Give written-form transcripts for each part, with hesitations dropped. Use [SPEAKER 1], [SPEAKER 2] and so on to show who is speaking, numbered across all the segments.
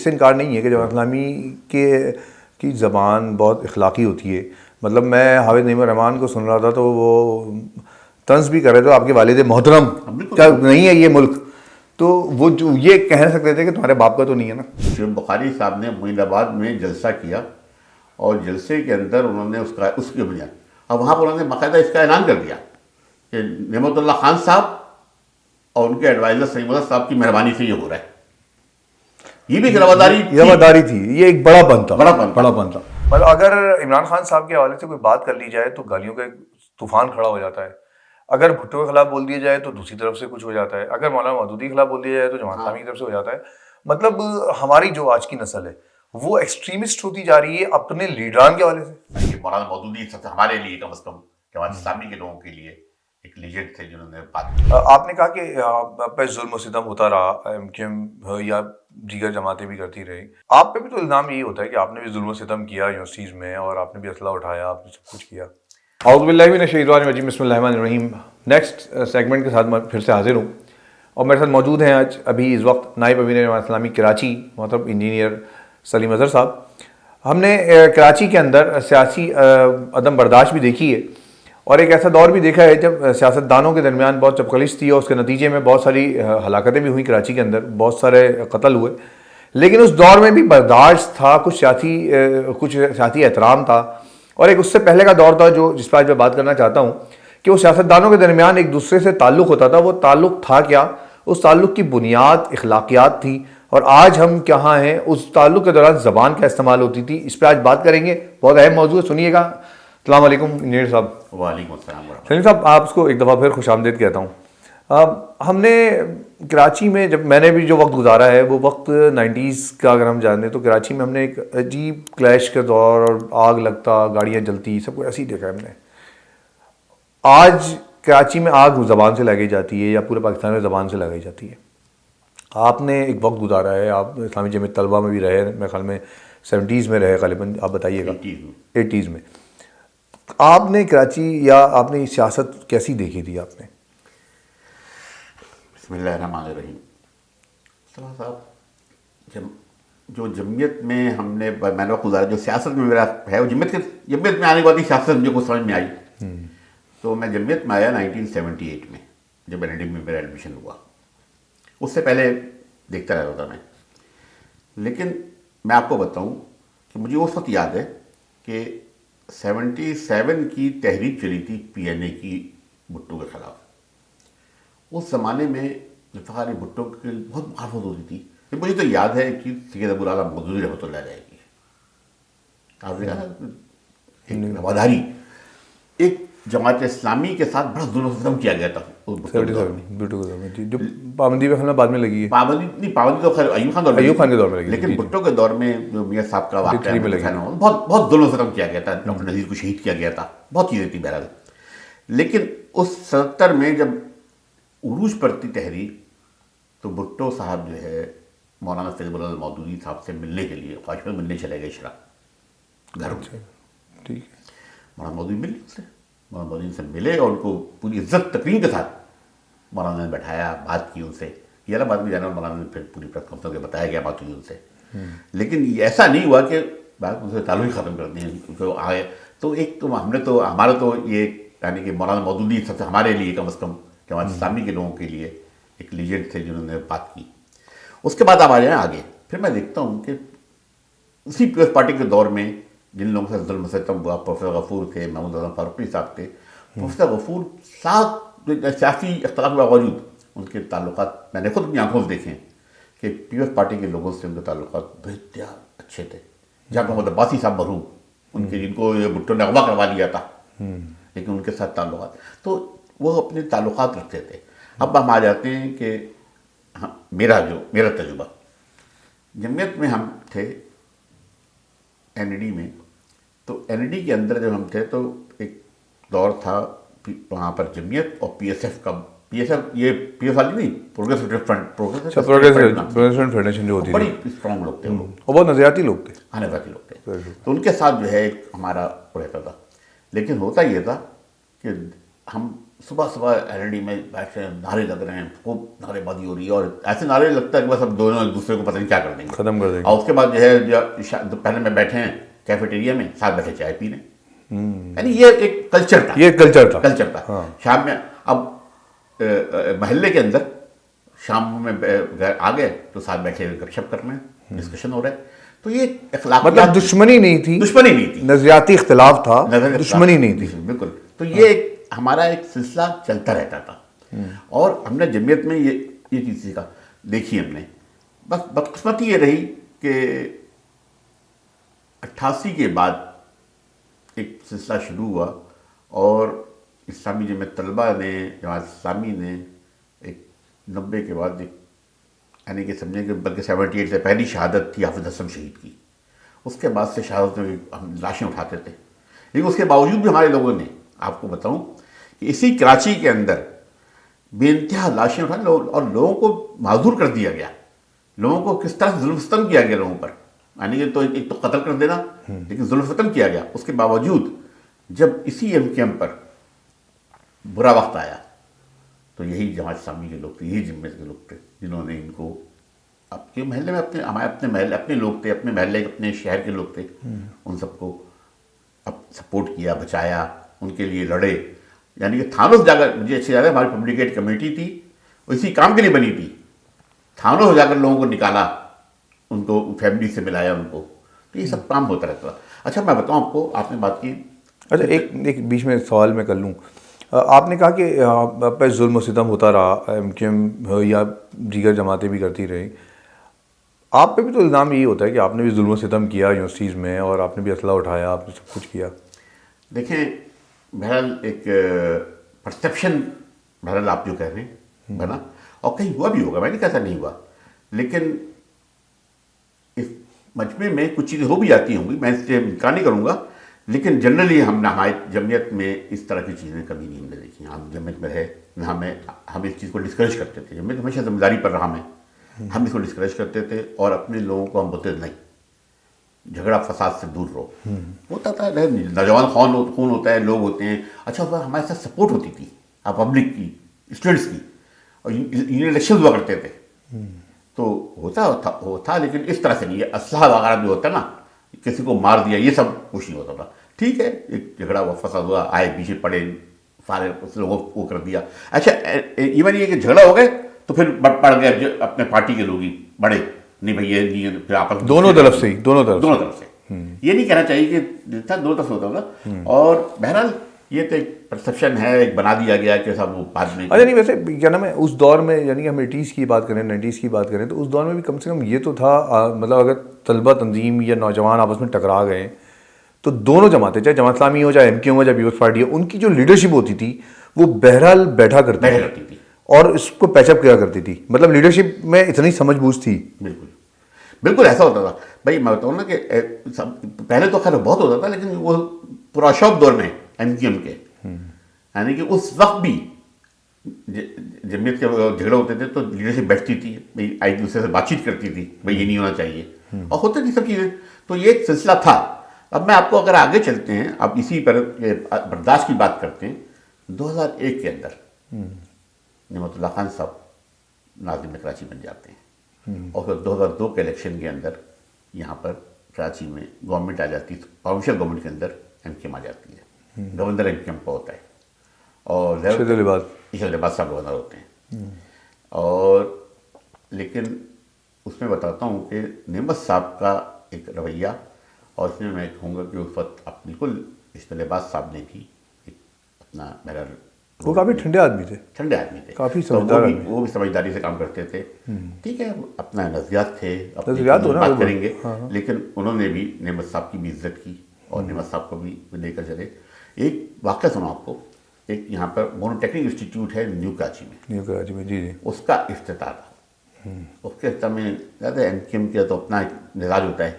[SPEAKER 1] سے انکار نہیں ہے کہ جماعت اسلامی کی زبان بہت اخلاقی ہوتی ہے. مطلب میں حافظ نعیم الرحمان کو سن رہا تھا تو وہ طنز بھی کر رہے تھے آپ کے والد محترم کیا نہیں ہے یہ ملک, تو وہ جو یہ کہہ سکتے تھے کہ تمہارے باپ کا تو نہیں ہے نا.
[SPEAKER 2] شیخ بخاری صاحب نے معین آباد میں جلسہ کیا اور جلسے کے اندر انہوں نے اس کی بنیاد اور وہاں پر انہوں نے باقاعدہ اس کا اعلان کر دیا کہ نعمت اللہ خان صاحب اور ان کے ایڈوائزر سلیم اللہ صاحب کی مہربانی سے یہ ہو رہا ہے. یہ بھی
[SPEAKER 1] رواداری تھی, یہ ایک بڑا پن تھا.
[SPEAKER 2] مطلب
[SPEAKER 1] اگر عمران خان صاحب کے حوالے سے کوئی بات کر لی جائے تو گالیوں کا ایک طوفان کھڑا ہو جاتا ہے. اگر بھٹو کے خلاف بول دیا جائے تو دوسری طرف سے کچھ ہو جاتا ہے. اگر مولانا مودودی کے خلاف بول دیا جائے تو جماعت اسلامی کی طرف سے ہو جاتا ہے. مطلب ہماری جو آج کی نسل ہے وہ ایکسٹریمسٹ ہوتی جا رہی ہے اپنے لیڈران کے حوالے سے.
[SPEAKER 2] مولانا مودودی ہمارے لیے کم از کم جماعت اسلامی کے لوگوں کے لیے ایک لیجنڈ تھے جنہوں نے بات کی.
[SPEAKER 1] آپ نے کہا کہ آپ پہ ظلم و ستم ہوتا رہا, ایم کیو ایم یا دیگر جماعتیں بھی کرتی رہی. آپ پہ بھی تو الزام یہی ہوتا ہے کہ آپ نے بھی ظلم و ستم کیا یونیورسٹیز میں اور آپ نے بھی اسلحہ اٹھایا, آپ نے سب کچھ کیا. اعوذ باللہ من الشیطان الرجیم, بسم اللہ الرحمن الرحیم. نیکسٹ سیگمنٹ کے ساتھ میں پھر سے حاضر ہوں اور میرے ساتھ موجود ہیں آج ابھی اس وقت نائب امیر جماعت اسلامی کراچی محترم انجینئر سلیم اظہر صاحب. ہم نے کراچی کے اندر سیاسی عدم برداشت بھی دیکھی ہے اور ایک ایسا دور بھی دیکھا ہے جب سیاستدانوں کے درمیان بہت چپکلش تھی اور اس کے نتیجے میں بہت ساری ہلاکتیں بھی ہوئیں کراچی کے اندر, بہت سارے قتل ہوئے. لیکن اس دور میں بھی برداشت تھا, کچھ سیاسی احترام تھا. اور ایک اس سے پہلے کا دور تھا جو جس پر آج میں بات کرنا چاہتا ہوں کہ وہ سیاستدانوں کے درمیان ایک دوسرے سے تعلق ہوتا تھا. وہ تعلق تھا کیا؟ اس تعلق کی بنیاد اخلاقیات تھی. اور آج ہم کہاں ہیں؟ اس تعلق کے دوران زبان کا استعمال ہوتی تھی. اس پہ آج بات کریں گے, بہت اہم موضوع ہے, سنیے گا. السلام علیکم انجینئر صاحب.
[SPEAKER 2] وعلیکم السلام.
[SPEAKER 1] سلیم صاحب, آپ اس کو ایک دفعہ پھر خوش آمدید کہتا ہوں. ہم نے کراچی میں جب میں نے بھی جو وقت گزارا ہے وہ وقت 90s کا اگر ہم جانیں تو کراچی میں ہم نے ایک عجیب کلیش کا دور اور آگ لگتا, گاڑیاں جلتی, سب کو ایسے ہی دیکھا ہے ہم نے. آج کراچی میں آگ زبان سے لگائی جاتی ہے یا پورے پاکستان میں زبان سے لگائی جاتی ہے. آپ نے ایک وقت گزارا ہے, آپ اسلامی جمعیت طلبہ میں بھی رہے, میرے خیال میں 70s میں رہے غالباً, آپ بتائیے گا. 80s میں آپ نے کراچی یا آپ نے سیاست کیسی دیکھی تھی آپ نے؟
[SPEAKER 2] بسم اللہ الرحمن الرحیم. صاحب جو جمعیت میں ہم نے میں نے وقت گزارا, جو سیاست میں میرا ہے وہ جمعیت میں آنے کے بعد ہی سیاست مجھے کچھ سمجھ میں آئی. تو میں جمعیت میں آیا 1978 میں جب این ڈی میں میرا ایڈمیشن ہوا. اس سے پہلے دیکھتا رہتا تھا میں. لیکن میں آپ کو بتاؤں کہ مجھے اس وقت یاد ہے کہ 77 کی تحریک چلی تھی پی این اے کی بھٹو کے خلاف. اس زمانے میں ذوالفقار علی بھٹو کی بہت مخالفت ہوتی تھی. مجھے تو یاد ہے کہ سید ابوالعلا مودودی رحمۃ اللہ علیہ کی آپ نے رواداری ایک جماعت اسلامی کے ساتھ بڑا ظلم و ستم کیا گیا تھا.
[SPEAKER 1] جو پابندی میں بعد میں لگی ہے,
[SPEAKER 2] پابندی تو خیر ایوب خان کے دور میں لگی, لیکن بھٹو کے دور میں جو میاں صاحب کا واقعہ بہت ظلم و ستم کیا گیا تھا. ڈاکٹر نذیر کو شہید کیا گیا تھا, بہت چیزیں تھیں بہرحال. لیکن اس 77 میں جب عروج پر تھی تحریک تو بھٹو صاحب جو ہے مولانا سید ابوالعلا مودودی صاحب سے ملنے کے لیے خواہش میں ملنے چلے گئے شرح گھر میں.
[SPEAKER 1] ٹھیک ہے,
[SPEAKER 2] مولانا مودودی ملے اس سے, مولانا مودودی سے ملے اور ان کو پوری عزت تکریم کے ساتھ مولانا نے بیٹھایا, بات کی ان سے. یہ الگ بات بھی جانا, مولانا نے پھر پوری پریس کانفرنس کے بتایا گیا بات ہوئی ان سے. لیکن ایسا نہیں ہوا کہ بات ان سے تعلق ہی ختم کر دیں آئے. تو ایک تو ہم نے تو ہمارا تو یہ یعنی کہ مولانا مودودی سب سے ہمارے لیے کم از کم جماعت اسلامی کے لوگوں کے لیے ایک لیجنڈ تھے جنہوں نے بات کی. اس کے بعد آپ آ جائیں آگے. پھر میں دیکھتا ہوں کہ اسی پیپلز پارٹی کے دور میں جن لوگوں سے ظلم و ستم ہوا, پروفیسر غفور تھے, محمود اعظم فاروقی صاحب تھے. پروفیسر غفور ساتھ سیاسی اختلاف کے باوجود ان کے تعلقات میں نے خود اپنی آنکھوں سے دیکھے کہ پیپلز پارٹی کے لوگوں سے ان کے تعلقات بہت اچھے تھے. جہاں محمد عباسی صاحب مرحوم ان کے جن کو بھٹو نے اغوا کروا لیا تھا, لیکن ان کے ساتھ تعلقات تو وہ اپنے تعلقات رکھتے تھے. اب ہم آ جاتے ہیں کہ میرا تجربہ جمعیت میں ہم تھے این ڈی میں. تو این ڈی کے اندر جب ہم تھے تو ایک دور تھا وہاں پر جمعیت اور پی ایس ایف کا. پی ایس ایف یہ پی ایس والی نہیں, پروگریسو فرنٹ
[SPEAKER 1] فیڈریشن جو ہوتی ہے,
[SPEAKER 2] بڑی اسٹرانگ لوگ تھے,
[SPEAKER 1] وہ بہت نظریاتی لوگ تھے,
[SPEAKER 2] نظریاتی لوگ تھے. تو ان کے ساتھ جو ہے ایک ہمارا رہتا تھا. لیکن ہوتا یہ تھا کہ ہم صبح صبح LND میں بیٹھ رہے ہیں، نعرے لگ رہے ہیں، خوب نعرے بازی ہو رہی ہے، اور ایسے نعرے لگتا ہے کہ بس اب دونوں ایک دوسرے کو پتہ نہیں کیا کر دیں گے،
[SPEAKER 1] ختم کر دیں گے.
[SPEAKER 2] اور اس کے بعد جو ہے پہلے میں بیٹھے ہیں کیفیٹیریا میں، ساتھ بیٹھے چائے پی رہے ہیں. یعنی یہ ایک کلچر تھا،
[SPEAKER 1] یہ کلچر تھا.
[SPEAKER 2] ہاں. شام میں اب محلے کے اندر شام میں آ گئے تو ساتھ بیٹھے گپ شپ کر رہے ہیں، ڈسکشن ہو رہا ہے. تو یہ اخلاقیات،
[SPEAKER 1] مطلب دشمنی نہیں تھی، نظریاتی اختلاف تھا، دشمنی نہیں تھی.
[SPEAKER 2] بالکل. تو یہ ایک ہمارا ایک سلسلہ چلتا رہتا تھا. اور ہم نے جمعیت میں یہ چیز سیکھا، دیکھی ہم نے. بس بدقسمتی یہ رہی کہ 88 کے بعد ایک سلسلہ شروع ہوا، اور اسلامی جمعیت طلبہ نے، جماعت اسلامی نے ایک 90 کے بعد ایک، یعنی کہ سمجھیں کہ بلکہ 78 سے پہلی شہادت تھی حافظ اسلم شہید کی. اس کے بعد سے شہادت میں ہم لاشیں اٹھاتے تھے، لیکن اس کے باوجود بھی ہمارے لوگوں نے، آپ کو بتاؤں کہ اسی کراچی کے اندر بے انتہا لاشیں اٹھائیں، اور لوگوں کو معذور کر دیا گیا. لوگوں کو کس طرح ظلم ستم کیا گیا لوگوں پر، یعنی کہ تو ایک تو قتل کر دینا، لیکن ظلم ستم کیا گیا. اس کے باوجود جب اسی MKM پر برا وقت آیا تو یہی جماعت اسلامی کے لوگ تھے، یہی جمعیت کے لوگ تھے جنہوں نے ان کو اپنے محلے میں، ہمارے اپنے محلے، اپنے لوگ تھے، اپنے محلے، اپنے شہر کے لوگ تھے، ان سب کو اب سپورٹ کیا، بچایا، ان کے لیے لڑے. یعنی کہ تھانوں سے جا کر، مجھے اچھی یاد ہے ہماری پبلک ایڈ کمیٹی تھی، وہ اسی کام کے لیے بنی تھی. تھانوں سے جا کر لوگوں کو نکالا، ان کو فیملی سے ملایا ان کو. تو یہ سب کام ہوتا رہتا. اچھا میں بتاؤں آپ کو، آپ نے بات کی.
[SPEAKER 1] اچھا ایک بیچ میں سوال میں کر لوں. آپ نے کہا کہ آپ پہ ظلم و ستم ہوتا رہا، MKM یا دیگر جماعتیں بھی کرتی رہیں. آپ پہ بھی تو الزام یہی ہوتا ہے کہ آپ نے بھی ظلم و ستم کیا یونیورسٹیز میں، اور آپ نے بھی اسلحہ اٹھایا، آپ نے سب کچھ کیا.
[SPEAKER 2] دیکھیں بہرحال ایک پرسیپشن، بہرحال آپ جو کہہ رہے ہیں ہے نا، اور کہیں ہوا بھی ہوگا، میں نہیں کہتا نہیں ہوا، لیکن اس مجمع میں کچھ چیزیں ہو بھی جاتی ہوں گی، میں اس سے انکار نہیں کروں گا، لیکن جنرلی ہماری جمعیت میں اس طرح کی چیزیں کبھی نہیں ہم نے دیکھی. ہم جمعیت میں رہے، ہم اس چیز کو ڈسکریج کرتے تھے. جمعیت ہمیشہ ذمہ داری پر رہا، ہم اس کو ڈسکریج کرتے تھے، اور اپنے لوگوں کو ہم بولتے نہیں، جھگڑا فساد سے دور رہو. ہوتا تھا، نوجوان خون ہوتا ہے، لوگ ہوتے ہیں. اچھا ہمارے ساتھ سپورٹ ہوتی تھی پبلک کی، اسٹوڈنٹس کی، اور یونین الیکشن ہوا کرتے تھے. تو ہوتا لیکن اس طرح سے نہیں. یہ اسلحہ وغیرہ جو ہوتا ہے نا، کسی کو مار دیا، یہ سب کچھ نہیں ہوتا تھا. ٹھیک ہے، ایک جھگڑا ہوا، فساد ہوا، آئے پیچھے پڑے سارے، اس لوگوں کو کر دیا. اچھا ایون یہ کہ جھگڑا ہو گئے تو پھر پڑ گئے اپنے پارٹی کے لوگ ہی بڑے، نہیں بھائی یہ نہیں، پھر آپس میں
[SPEAKER 1] دونوں طرف سے
[SPEAKER 2] یہ نہیں کہنا چاہیے کہ تھا، دونوں طرف سے ہوتا تھا. اور بہرحال یہ تو ایک پرسیپشن ہے، ایک بنا دیا گیا کہ سب وہ بعد میں.
[SPEAKER 1] اچھا نہیں، ویسے کیا نام ہے، اس دور میں یعنی کہ ہم 80s کی بات کریں، 90s کی بات کریں، تو اس دور میں بھی کم سے کم یہ تو تھا، مطلب اگر طلبہ تنظیم یا نوجوان آپس میں ٹکرا گئے تو دونوں جماعتیں، چاہے جماعت اسلامی ہو، چاہے MKM ہو، چاہے پیپلز پارٹی ہو، ان کی جو لیڈرشپ ہوتی تھی وہ بہرحال بیٹھا کرتی تھی اور اس کو پیچ اپ کیا کرتی تھی. مطلب لیڈرشپ میں اتنی سمجھ بوجھ تھی.
[SPEAKER 2] بالکل ایسا ہوتا تھا. بھائی میں بتاؤں نا کہ پہلے تو خیر بہت ہوتا تھا، لیکن وہ پراشوق دور میں MKM کے، یعنی کہ اس وقت بھی جمعیت کے جھگڑے ہوتے تھے تو لیڈرشپ بیٹھتی تھی، بھائی ایک دوسرے سے بات چیت کرتی تھی، بھائی یہ نہیں ہونا چاہیے، اور ہوتے تھی سب چیزیں. تو یہ ایک سلسلہ تھا. اب میں آپ کو اگر آگے چلتے ہیں، اب اسی پر برداشت کی بات کرتے ہیں. 2001 کے اندر نعمت اللہ خان صاحب ناظم کراچی بن جاتے ہیں، اور پھر 2002 کے الیکشن کے اندر یہاں پر کراچی میں گورنمنٹ آ جاتی ہے، پروونشل گورنمنٹ کے اندر MKM آ جاتی ہے. گورنر MKM کا ہوتا ہے، اور عشرت لباس صاحب گورنر ہوتے ہیں. اور لیکن اس میں بتاتا ہوں کہ نعمت صاحب کا ایک رویہ، اور اس میں میں کہوں گا کہ اس وقت بالکل عشرت لباس صاحب نے بھی اپنا بہرحال،
[SPEAKER 1] وہ کافی ٹھنڈے آدمی تھے،
[SPEAKER 2] کافی سمجھدار آدمی، وہ بھی سمجھداری سے کام کرتے تھے. ٹھیک ہے، اپنا نظریات تھے، بات کریں گے، لیکن انہوں نے بھی نعمت صاحب کی بھی عزت کی، اور نعمت صاحب کو بھی لے کر چلے. ایک واقعہ سناؤں آپ کو. ایک یہاں پر مونو ٹیکنیک انسٹیٹیوٹ ہے نیو کراچی میں، جی، اس کا افتتاح تھا. اس کے افتتاح میں زیادہ MKM کا تو اپنا مزاج ہوتا ہے،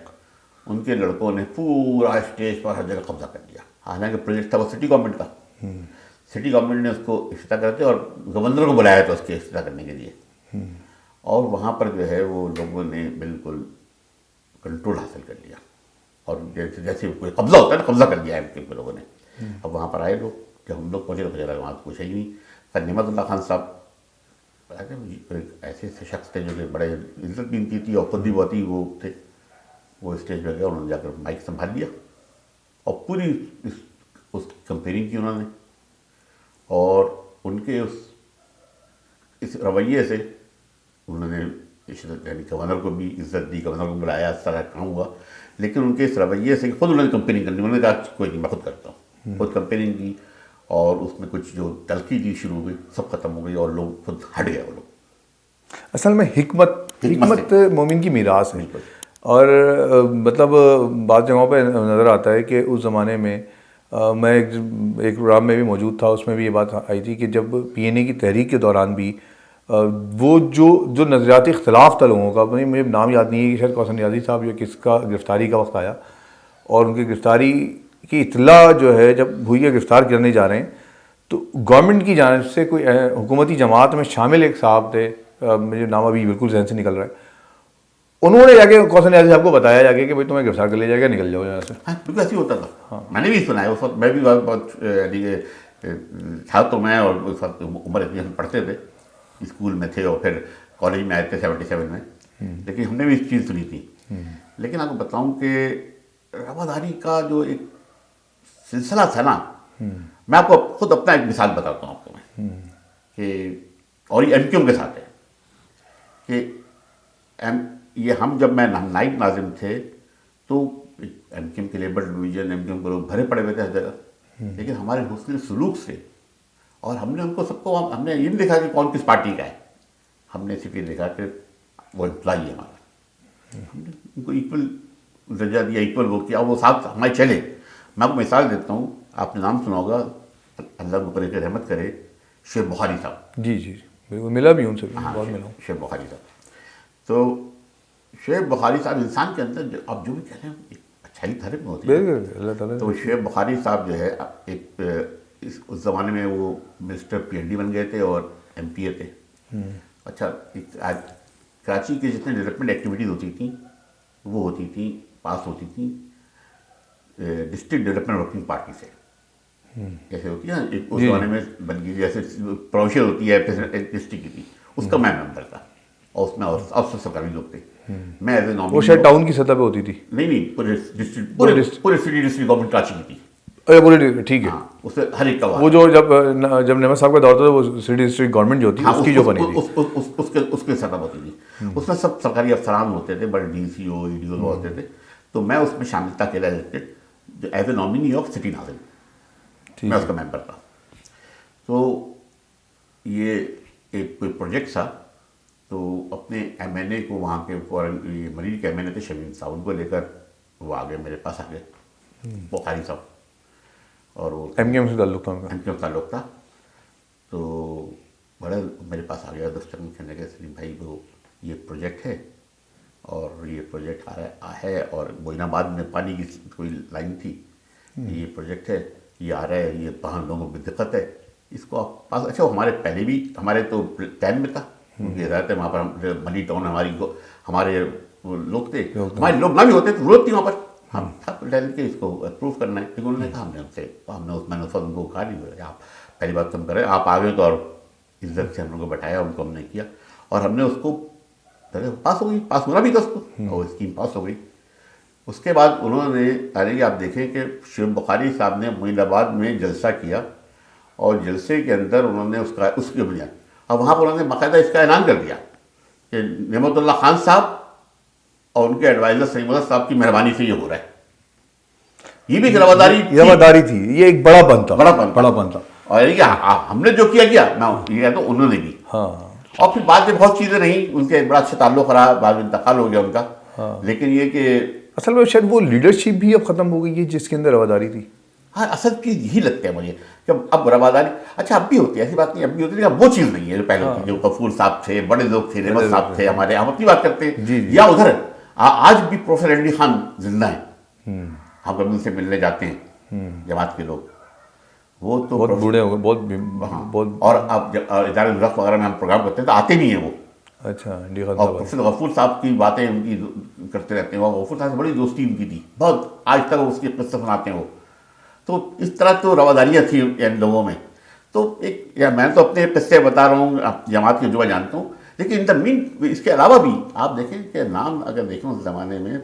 [SPEAKER 2] ان کے لڑکوں نے پورا اسٹیج پر ہر جگہ قبضہ کر لیا. حالانکہ پروجیکٹ تھا وہ سٹی گورنمنٹ کا. سٹی گورنمنٹ نے اس کو افتتاح کرتے اور گورنر کو بلایا تھا اس کے افتتاح کرنے کے لیے. اور وہاں پر جو ہے وہ لوگوں نے بالکل کنٹرول حاصل کر لیا، اور جیسے کوئی قبضہ ہوتا ہے نا، قبضہ کر لیا MKM کے لوگوں نے. اب وہاں پر آئے لوگ جب ہم لوگ پہنچے تو پتہ لگا وہاں تو کچھ ہے ہی نہیں. سر نعمت اللہ خان صاحب ایسے شخص تھے جو کہ بڑے عزت بھی ان کی تھی اور خود بھی بہت ہی وہ تھے. وہ اسٹیج پہ گئے, انہوں نے جا کر مائک سنبھال لیا اور پوری اس کمپیئرنگ کی انہوں نے, اور ان کے اس رویے سے انہوں نے یعنی گورنر کو بھی عزت دی, گورنر کو بلایا, اس طرح کام ہوا. لیکن ان کے اس رویے سے خود انہوں نے کمپیئرنگ کرنی, انہوں نے کہا کوئی نہیں میں خود کرتا ہوں, خود کمپیئرنگ کی, اور اس میں کچھ جو تلخی تھی شروع ہوئی سب ختم ہو گئی اور لوگ خود ہٹ گئے. وہ لوگ
[SPEAKER 1] اصل میں حکمت مومن کی میراث ہے. اور مطلب بعض جگہوں پہ نظر آتا ہے کہ اس زمانے میں میں ایک پروگرام میں بھی موجود تھا, اس میں بھی یہ بات آئی تھی کہ جب پی این اے کی تحریک کے دوران بھی وہ جو نظریاتی اختلاف تھا لوگوں کا, مجھے نام یاد نہیں ہے کہ شاید کوثر نیازی صاحب یا کس کا گرفتاری کا وقت آیا, اور ان کی گرفتاری کی اطلاع جو ہے جب ہوئی ہے گرفتار کرنے جا رہے ہیں, تو گورنمنٹ کی جانب سے کوئی حکومتی جماعت میں شامل ایک صاحب تھے, مجھے نام ابھی بالکل ذہن سے نکل رہا ہے, انہوں نے جا کے کوثر نیازی صاحب کو بتایا جا کے کہ بھائی تمہیں گرفتار کر لیا جائے گا, نکل جاؤ یہاں سے.
[SPEAKER 2] ہاں بالکل ایسے ہی ہوتا تھا. میں نے بھی سنا ہے اس وقت, میں بھی بہت تھا تو میں, اور اس وقت عمر اتنی ہم پڑھتے تھے, اسکول میں تھے اور پھر کالج میں آئے تھے 77 میں, لیکن ہم نے بھی اس چیز سنی تھی. لیکن آپ کو بتاؤں کہ رواداری کا جو ایک سلسلہ تھا نا, میں آپ کو خود اپنا ایک مثال بتاتا ہوں آپ کو میں, کہ اور یہ ایم کیو ایم کے ساتھ ہے کہ یہ ہم جب میں نائب ناظم تھے تو ایم کیو ایم کے labour division, M Q M کے لوگ بھرے پڑے ہوئے تھے ہر جگہ, لیکن ہمارے حسن سلوک سے, اور ہم نے ان کو سب کو, ہم نے یہ نہیں دیکھا کہ کون کس پارٹی کا ہے, ہم نے صرف یہ دیکھا کہ وہ امپلائی ہے ہمارا, ہم نے ان کو ایکول درجہ دیا, ایکول وہ کیا, وہ ساتھ ہمارے چلے. میں آپ کو مثال دیتا ہوں, آپ نے نام سنا ہوگا, اللہ اوپر کی رحمت کرے, شعیب بخاری صاحب.
[SPEAKER 1] جی جی بالکل, ملا بھی ان سے, بہت ملا ہوں.
[SPEAKER 2] شعیب بخاری صاحب, تو شعیب بخاری صاحب انسان کے اندر آپ جو بھی کہہ رہے ہیں ایک اچھائی ہر ایک میں ہوتی ہے.
[SPEAKER 1] اللہ تعالیٰ.
[SPEAKER 2] تو شعیب بخاری صاحب جو ہے ایک اس زمانے میں وہ منسٹر پی ایل ڈی بن گئے تھے اور ایم پی اے تھے. اچھا, آج کراچی کے جتنے ڈیولپمنٹ ایکٹیویٹیز ہوتی تھیں وہ ہوتی تھیں, پاس ہوتی تھیں ڈسٹرکٹ ڈیولپمنٹ ورکنگ پارٹی سے. جیسے ہوتی ہے نا اس زمانے میں بن گئی, جیسے پروونشل ہوتی ہے ڈسٹرکٹ کی تھی, اس کا میں ممبر تھا, اور اس میں افسر سرکاری لوگ تھے. میں ایز اے نامنی,
[SPEAKER 1] وہ شاید ٹاؤن کی سطح پہ ہوتی تھی.
[SPEAKER 2] نہیں پورے ڈسٹرکٹ, پورے سٹی ڈسٹرکٹ گورنمنٹ کراچی کی تھی.
[SPEAKER 1] بولے ٹھیک ہے,
[SPEAKER 2] ہاں اس سے ہر ایک کا
[SPEAKER 1] وہ جو جب نعمت صاحب کا دور تھا وہ سٹی ڈسٹرکٹ گورنمنٹ جو ہوتی ہے اس کی جو بنی تھی,
[SPEAKER 2] اس کے سطح ہوتی تھی. اس میں سب سرکاری افسران ہوتے تھے, بڑے ڈی سی او, ای ڈی او ہوتے تھے. تو میں اس میں شامل تھا اکیلا elected as a nominee of city ناظم, میں اس کا ممبر تھا. تو یہ ایک کوئی پروجیکٹ تھا, تو اپنے ایم این اے کو وہاں کے یہ مریض کے ایم این اے تھے شمیم صاحب, ان کو لے کر وہ آگے میرے پاس آ گئے بخاری صاحب, اور وہ
[SPEAKER 1] ایم کیو ایم سے تعلق تھا ان کا.
[SPEAKER 2] ایم کیو ایم تعلق تھا. تو بڑا میرے پاس آ گیا دفتر میں, کہنے لگے سلیم بھائی وہ یہ پروجیکٹ ہے, اور یہ پروجیکٹ ہے, اور موئن آباد میں پانی کی کوئی لائن تھی, یہ پروجیکٹ ہے, یہ آ رہا ہے, یہ وہاں لوگوں کو دقت ہے, اس کو آپ پاس. اچھا, وہ ہمارے پہلے بھی ہمارے تو ٹین میں تھا, کیونکہ ہدایت ہے وہاں پر منی ٹاؤن ہمارے لوگ تھے, ہمارے لوگ نہ بھی ہوتے تو ضرورت تھی وہاں پر, ہم سب ڈیل کے اس کو اپروو کرنا ہے. لیکن انہوں نے کہا میں نے اس وقت ان کو کہا نہیں, آپ پہلی بات کم کریں, آپ آ گئے تو, اور عزت سے ہم لوگوں کو بٹھایا, ان کو ہم نے کیا, اور ہم نے اس کو پاس ہو گئی, پاس ہونا بھی تھا اس کو, اور اسکیم پاس ہو گئی. اس کے بعد انہوں نے کہ آپ دیکھیں کہ شعیب بخاری صاحب نے معین آباد میں جلسہ کیا, اور جلسے کے اندر انہوں نے اس کی بنیاد, اور وہاں پر انہوں نے باقاعدہ اس کا اعلان کر دیا کہ نعمت اللہ خان صاحب اور ان کے ایڈوائزر سلیم اللہ صاحب کی مہربانی سے یہ ہو رہا ہے. یہ بھی
[SPEAKER 1] رواداری تھی, یہ ایک بڑا پن تھا.
[SPEAKER 2] اور یہ ہم نے جو کیا میں یہ کہتا ہوں انہوں نے بھی.
[SPEAKER 1] ہاں,
[SPEAKER 2] اور پھر بعد میں بہت چیزیں رہیں, ان کے بڑا اچھا تعلق رہا, بعد میں انتقال ہو گیا ان کا. لیکن یہ کہ
[SPEAKER 1] اصل میں شاید وہ لیڈرشپ بھی اب ختم ہو گئی ہے جس کے اندر رواداری تھی.
[SPEAKER 2] ہاں, اصل چیز یہی لگتا ہے مجھے کہ اب رواداری, اچھا اب بھی ہوتی ہے, ایسی بات نہیں اب بھی ہوتی ہے, لیکن وہ چیز نہیں ہے جو پہلے تھی. جو غفور صاحب تھے, بڑے لوگ تھے, نعمت صاحب تھے ہمارے, ہم اپنی بات کرتے ہیں. یا ادھر آج بھی پروفیسر رنڈی خان زندہ ہیں, ہم کبھی ان سے ملنے جاتے ہیں جماعت کے لوگ, وہ تو
[SPEAKER 1] بہت بوڑھے ہو گئے, بہت.
[SPEAKER 2] اور اب ادارے رقص وغیرہ میں ہم پروگرام کرتے ہیں تو آتے بھی ہیں وہ.
[SPEAKER 1] اچھا,
[SPEAKER 2] اور پروفیسر غفور صاحب کی باتیں ان کی کرتے رہتے ہیں, اور غفور صاحب سے بڑی دوستی ان کی تھی بہت, آج تک اس کی قصہ سناتے ہیں وہ. تو اس طرح تو رواداریاں تھیں ان لوگوں میں. تو ایک میں تو اپنے قصے بتا رہا ہوں, جماعت کے جو میں جانتا ہوں, لیکن ان دا مین اس کے علاوہ بھی آپ دیکھیں کہ نام اگر دیکھیں اس زمانے میں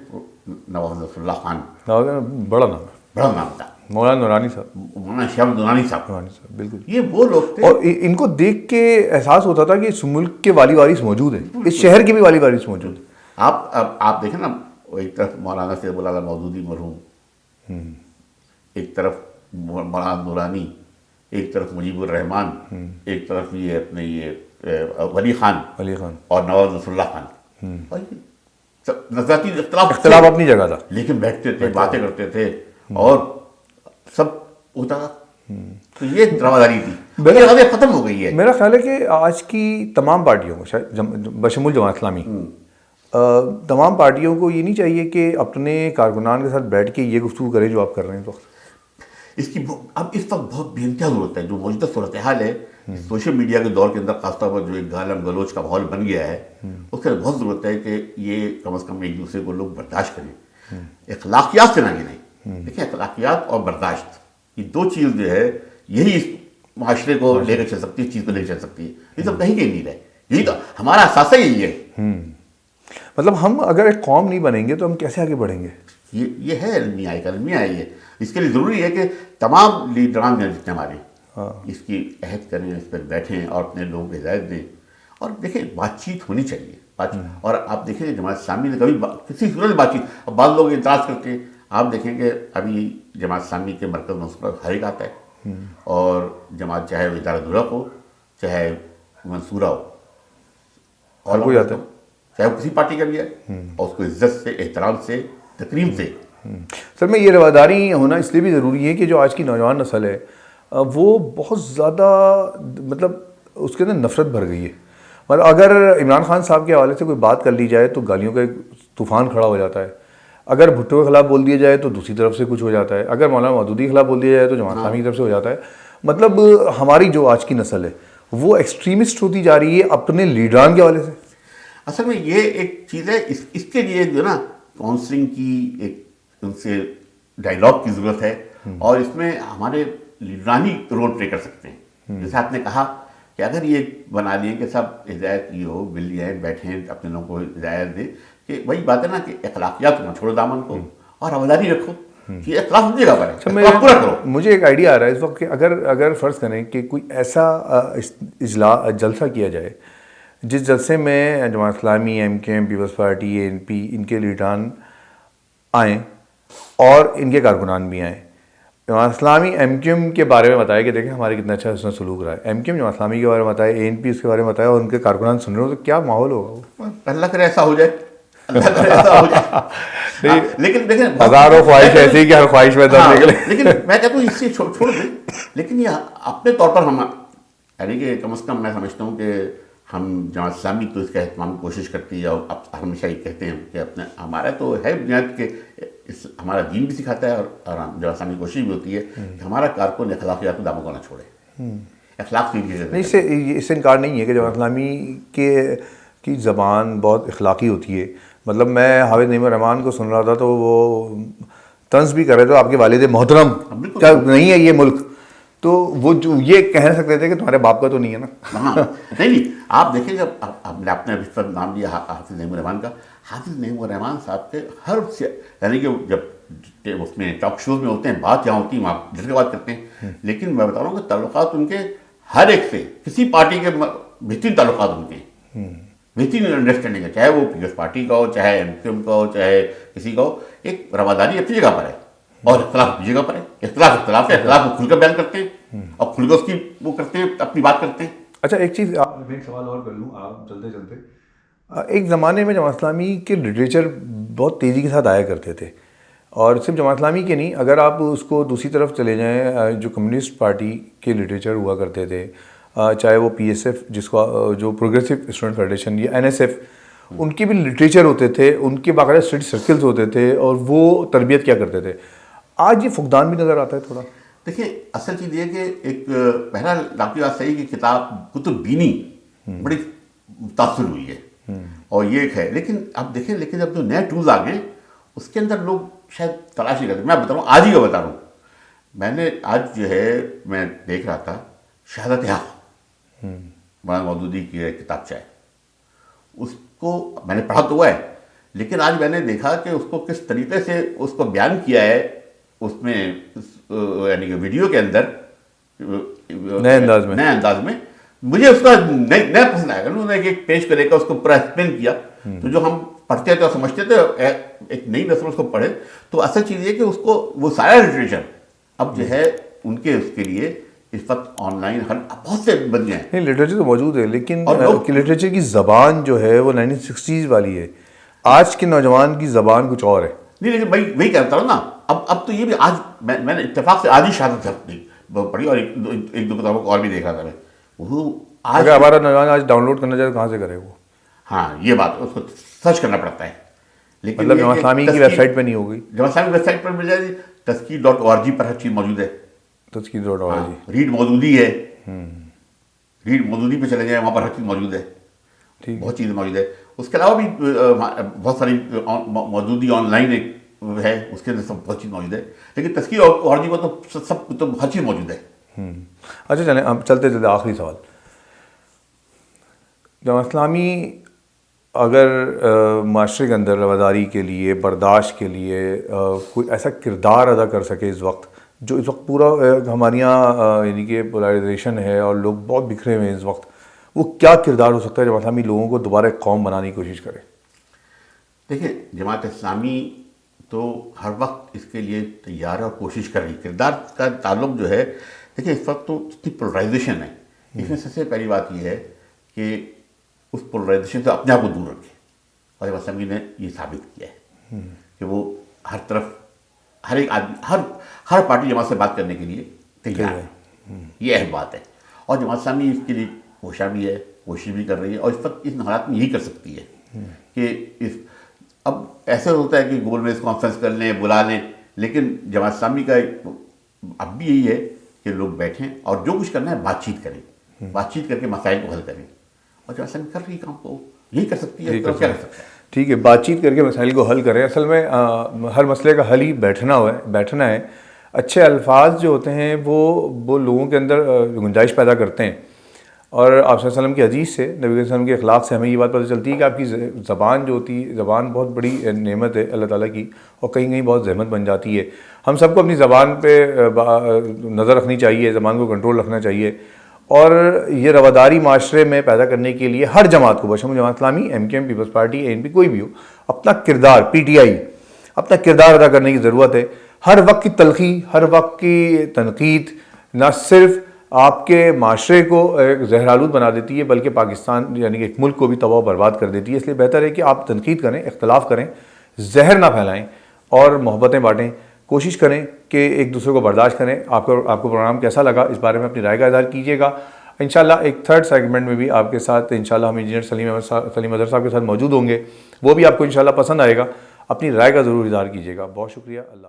[SPEAKER 2] نواب نصر اللہ خان
[SPEAKER 1] بڑا نام ہے,
[SPEAKER 2] بڑا نام تھا.
[SPEAKER 1] مولانا نورانی صاحب,
[SPEAKER 2] مولانا شہاب نورانی صاحب,
[SPEAKER 1] بالکل.
[SPEAKER 2] یہ وہ لوگ تھے.
[SPEAKER 1] اور ان کو دیکھ کے احساس ہوتا تھا کہ اس ملک کے والی وارث موجود ہیں, اس شہر کے بھی والی وارث موجود ہیں.
[SPEAKER 2] آپ دیکھیں نا, ایک طرف مولانا سیب اللہ مودودی مرحوم, ایک طرف مولانا نورانی, ایک طرف مجیب الرحمان, ایک طرف یہ اپنے یہ ولی خان اور نواب نصر اللہ خان. اور یہ نظریاتی اختلاف
[SPEAKER 1] اپنی جگہ تھا,
[SPEAKER 2] لیکن بیٹھتے تھے, باتیں کرتے تھے اور سب ہوتا تھا. تو یہ رواداری تھی, ختم ہو گئی ہے.
[SPEAKER 1] میرا خیال ہے کہ آج کی تمام پارٹیوں کو, شاید بشمول جماعت اسلامی, تمام پارٹیوں کو یہ نہیں چاہیے کہ اپنے کارکنان کے ساتھ بیٹھ کے یہ گفتگو کریں جو آپ کر رہے ہیں. تو
[SPEAKER 2] اس کی اب اس وقت بہت بے انتہا ضرورت ہے. جو موجودہ صورتحال ہے سوشل میڈیا کے دور کے اندر, خاص طور پر جو ایک گالم گلوچ کا ماحول بن گیا ہے, اس کے بہت ضرورت ہے کہ یہ کم از کم ایک دوسرے کو لوگ برداشت کریں, اخلاقیات سے نہ گریں. دیکھیں, اخلاقیات اور برداشت یہ دو چیز جو ہے, یہی اس معاشرے کو لے کر چل سکتی ہے, اس چیز کو لے کر چل سکتی ہے. یہ تو کہیں نہیں رہے, یہی تو ہمارا اثاثہ یہی ہے.
[SPEAKER 1] مطلب ہم اگر ایک قوم نہیں بنیں گے تو ہم کیسے آگے بڑھیں گے؟
[SPEAKER 2] یہ ہے المیہ ہے. اس کے لیے ضروری ہے کہ تمام لیڈران ہیں جتنے ہمارے, اس کی عہد کریں, اس پر بیٹھیں اور اپنے لوگوں کو ہدایت دیں. اور دیکھیں, بات چیت ہونی چاہیے. اور آپ دیکھیں جماعت اسلامی نے کبھی کسی صورت میں بات چیت, اب بعض لوگ اعتراض کرتے ہیں. آپ دیکھیں کہ ابھی جماعت اسلامی کے مرکز میں اس پر ہر ایک آتا ہے, اور جماعت چاہے وہ ادارہ دورہ ہو, چاہے منصورہ ہو, اور کوئی آتا ہے, چاہے وہ کسی پارٹی کا بھی ہے, اور اس کو عزت سے, احترام سے, تکریم سے.
[SPEAKER 1] سر میں یہ رواداری ہونا اس لیے بھی ضروری ہے کہ جو آج کی نوجوان نسل ہے وہ بہت زیادہ مطلب اس کے اندر نفرت بھر گئی ہے. مطلب اگر عمران خان صاحب کے حوالے سے کوئی بات کر لی جائے تو گالیوں کا ایک طوفان کھڑا ہو جاتا ہے. اگر بھٹو کے خلاف بول دیا جائے تو دوسری طرف سے کچھ ہو جاتا ہے. اگر مولانا مودودی کے خلاف بول دیا جائے تو جماعت اسلامی کی طرف سے ہو جاتا ہے. مطلب ہماری جو آج کی نسل ہے وہ ایکسٹریمسٹ ہوتی جا رہی ہے اپنے لیڈران کے حوالے سے.
[SPEAKER 2] اصل میں یہ ایک چیز ہے, اس کے لیے جو نا کاؤنسلنگ کی, ایک ان سے ڈائلاگ کی ضرورت ہے, اور اس میں ہمارے لیڈرانی رول پلے کر سکتے ہیں. جیسے آپ نے کہا کہ اگر یہ بنا لیے کہ سب ہدایت یہ ہو, مل جائیں, بیٹھیں, اپنے لوگوں کو ہدایت دیں, کہ وہی بات ہے نا کہ اخلاقیات کو چھوڑو دامن کو, اور رواداری رکھو. یہ اخلاق اپنی جگہ پر ہے, اخلاق پورا کرو.
[SPEAKER 1] مجھے ایک آئیڈیا آ رہا ہے اس وقت کہ اگر فرض کریں کہ کوئی ایسا جلسہ کیا جائے جس جلسے میں Jamaat Islami, M Q M, peoples party, A N P, ان کے لیڈران آئیں اور ان کے کارکنان بھی آئیں. جماعت اسلامی ایم کیو ایم کے بارے میں بتائے کہ دیکھیں ہمارے کتنا اچھا اس نے سلوک رہا ہے, M Q M Jamaat Islami کے بارے میں بتائے, اے این پی اس کے بارے میں بتائے, اور ان کے کارکنان سن رہے ہو تو کیا ماحول ہوگا وہ.
[SPEAKER 2] اللہ کرے ایسا ہو جائے, اللہ کرے ایسا ہو جائے. لیکن دیکھیں,
[SPEAKER 1] ہزاروں خواہش ایسی ہی کہ ہر خواہش میں درد نکلے.
[SPEAKER 2] لیکن میں کہتا ہوں اس سے چھوڑ دیں, لیکن یہ اپنے طور پر ہم, یعنی کہ کم از کم میں سمجھتا ہوں کہ ہم جماعت اسلامی تو اس کا اہتمام کی کوشش کرتی ہے, اور ہمیشہ یہ کہتے ہیں کہ اپنے ہمارا تو ہے بنیاد کہ ہمارا دین بھی سکھاتا ہے, اور جماعت اسلامی کی کوشش بھی ہوتی ہے کہ ہمارا کارکن اخلاقیات داموں کو نہ چھوڑے. اخلاق کی
[SPEAKER 1] نہیں, اس سے انکار نہیں ہے کہ جماعت اسلامی کی زبان بہت اخلاقی ہوتی ہے. مطلب میں حافظ نعیم الرحمان کو سن رہا تھا تو وہ طنز بھی کر رہے تھے, آپ کے والد محترم کیا نہیں ہے یہ ملک, تو وہ جو یہ کہہ سکتے تھے کہ تمہارے باپ کا تو نہیں ہے نا.
[SPEAKER 2] ہاں نہیں, آپ دیکھیں جب آپ نے ابھی نام لیا حافظ نعیم الرحمان کا, حافظ نعیم الرحمان صاحب کے ہر, یعنی کہ جب اس میں ٹاک شوز میں ہوتے ہیں, بات جہاں ہوتی ہے وہاں دل کی بات کرتے ہیں, لیکن میں بتا رہا ہوں کہ تعلقات ان کے ہر ایک سے, کسی پارٹی کے بہترین تعلقات ان کے, بہترین انڈرسٹینڈنگ ہے, چاہے وہ پیپلز پارٹی کا ہو, چاہے ایم کیو ایم کا ہو, چاہے کسی کا ہو. ایک رواداری اپنی جگہ پر ہے اور اختلاف اپنی جگہ پر ہے. اختلاف ہے, اختلاف کو کھل کر بیان کرتے ہیں اور کھل کر اس کی وہ کرتے ہیں, اپنی بات کرتے ہیں.
[SPEAKER 1] اچھا ایک چیز, میں ایک سوال اور کر لوں آپ چلتے چلتے. ایک زمانے میں جماعت اسلامی کے لٹریچر بہت تیزی کے ساتھ آیا کرتے تھے, اور صرف جماعت اسلامی کے نہیں, اگر آپ اس کو دوسری طرف چلے جائیں, جو کمیونسٹ پارٹی کے لٹریچر ہوا کرتے تھے, چاہے وہ پی ایس ایف جس کو جو پروگریسو اسٹوڈنٹ فیڈریشن, یا این ایس ایف, ان کے بھی لٹریچر ہوتے تھے, ان کے باقاعدہ اسٹڈی سرکلز ہوتے تھے, اور وہ تربیت کیا کرتے تھے. آج یہ فقدان بھی نظر آتا ہے تھوڑا.
[SPEAKER 2] دیکھیں اصل چیز یہ کہ ایک پہلا ڈاکٹر بات صحیح کہ کتاب کتب بینی بڑی متاثر ہوئی ہے, اور یہ ایک ہے. لیکن اب دیکھیں, لیکن جب جو نئے ٹولز آ گئے اس کے اندر لوگ شاید تلاش ہی کرتے. میں بتا رہا ہوں, آج ہی کا بتا رہا ہوں, میں نے آج جو ہے میں دیکھ رہا تھا شہادت حق مولانا مودودی کی کتاب ہے، اس کو میں نے پڑھا تو ہوا ہے، لیکن آج میں نے دیکھا کہ اس کو کس طریقے سے اس کو بیان کیا ہے اس میں، یعنی کہ ویڈیو کے اندر
[SPEAKER 1] نئے انداز میں
[SPEAKER 2] مجھے اس کا نیا پسند آئے گا. انہوں نے ایک پیش کرے کا اس کو پورا ایکسپلین کیا، تو جو ہم پڑھتے تھے اور سمجھتے تھے ایک نئی نسل اس کو پڑھے، تو اصل چیز یہ کہ اس کو وہ سارا لٹریچر اب جو ہے ان کے اس کے لیے اس وقت آن لائن بہت سے بن گئے ہیں.
[SPEAKER 1] نہیں لٹریچر تو موجود ہے، لیکن لٹریچر کی زبان جو ہے وہ 1960s والی ہے. آج کے نوجوان کی زبان کچھ اور ہے.
[SPEAKER 2] نہیں لیکن وہی کہتا ہوں نا، اب تو یہ بھی آج میں نے اتفاق سے آج ہی شہادت پڑھی اور ایک دو کتابوں کو اور بھی دیکھا تھا میں. وہ
[SPEAKER 1] اگر ہمارا نوجوان آج ڈاؤن لوڈ کرنا چاہے تو کہاں سے کرے وہ؟
[SPEAKER 2] ہاں یہ بات اس کو سرچ کرنا پڑتا ہے. لیکن
[SPEAKER 1] مطلب جماعت اسلامی کی ویب سائٹ پہ نہیں ہوگی؟
[SPEAKER 2] جماعت اسلامی کی ویب سائٹ پر مل جائے گی، تذکیر.org پر ہر چیز موجود ہے.
[SPEAKER 1] تذکیر.org
[SPEAKER 2] ریڈ مودودی ہے، ریڈ مودودی پہ چلے جائیں، وہاں پر ہر چیز موجود ہے، بہت چیزیں موجود ہے. اس کے علاوہ بھی بہت ساری مودودی آن لائن ہے، اس کے اندر سب بہت چیز موجود ہے. لیکن تذکیر.org کو تو سب تو ہر چیز موجود ہے.
[SPEAKER 1] اچھا چلیں ہم چلتے آخری سوال. جماعت اسلامی اگر معاشرے کے اندر رواداری کے لیے، برداشت کے لیے کوئی ایسا کردار ادا کر سکے اس وقت، جو اس وقت پورا ہمارے یہاں یعنی کہ پولرائزیشن ہے اور لوگ بہت بکھرے ہوئے ہیں اس وقت، وہ کیا کردار ہو سکتا ہے جماعت اسلامی لوگوں کو دوبارہ ایک قوم بنانے کی کوشش کرے؟
[SPEAKER 2] دیکھیں جماعت اسلامی تو ہر وقت اس کے لیے تیار ہے اور کوشش کر رہی. کردار کا تعلق جو ہے، دیکھیں اس وقت تو اتنی پولرائزیشن ہے، اس میں سب سے پہلی بات یہ ہے کہ اس پولرائزیشن سے اپنے آپ کو دور رکھے. اور جماعت اسلامی نے یہ ثابت کیا ہے کہ وہ ہر طرف ہر ایک آدمی ہر پارٹی جماعت سے بات کرنے کے لیے تیار ہے. یہ اہم بات ہے. اور جماعت اسلامی اس کے لیے کوشاں بھی ہے، کوشش بھی کر رہی ہے، اور اس وقت اس حالات میں یہی کر سکتی ہے کہ اب ایسے ہوتا ہے کہ گول میز کانفرنس کر لیں، بلا لیں، لیکن جماعت اسلامی کا اب بھی یہی ہے کہ لوگ بیٹھیں اور جو کچھ کرنا ہے بات چیت کریں، بات چیت کر کے مسائل کو حل کریں. اور جماعت اسلامی کر رہی کام کو یہی کر سکتی ہے. کیا کر سکتا ہے؟
[SPEAKER 1] ٹھیک ہے، بات چیت کر کے مسائل کو حل کریں. اصل میں ہر مسئلے کا حل ہی بیٹھنا ہے. اچھے الفاظ جو ہوتے ہیں وہ لوگوں کے اندر گنجائش پیدا کرتے ہیں. اور آپ صلی اللہ علیہ وسلم کی حدیث سے، نبی صلی اللہ علیہ وسلم کے اخلاق سے ہمیں یہ بات پتہ چلتی ہے کہ آپ کی زبان جو ہوتی ہے، زبان بہت بڑی نعمت ہے اللہ تعالیٰ کی، اور کہیں کہیں بہت زحمت بن جاتی ہے. ہم سب کو اپنی زبان پہ نظر رکھنی چاہیے، زبان کو کنٹرول رکھنا چاہیے. اور یہ رواداری معاشرے میں پیدا کرنے کے لیے ہر جماعت کو، بشمول Jamaat Islami, MKM، Peoples party, ANP، کوئی بھی ہو، اپنا کردار، PTI اپنا کردار ادا کرنے کی ضرورت ہے. ہر وقت کی تلخی، ہر وقت کی تنقید نہ صرف آپ کے معاشرے کو ایک زہرآلود بنا دیتی ہے، بلکہ پاکستان یعنی کہ ایک ملک کو بھی تباہ و برباد کر دیتی ہے. اس لیے بہتر ہے کہ آپ تنقید کریں، اختلاف کریں، زہر نہ پھیلائیں اور محبتیں بانٹیں. کوشش کریں کہ ایک دوسرے کو برداشت کریں. آپ کو پروگرام کیسا لگا، اس بارے میں اپنی رائے کا اظہار کیجیے گا. انشاءاللہ ایک تھرڈ سیگمنٹ میں بھی آپ کے ساتھ انشاءاللہ ہم انجینئر سلیم اظہر صاحب کے ساتھ موجود ہوں گے. وہ بھی آپ کو انشاءاللہ پسند آئے گا. اپنی رائے کا ضرور اظہار کیجیے گا. بہت شکریہ. اللہ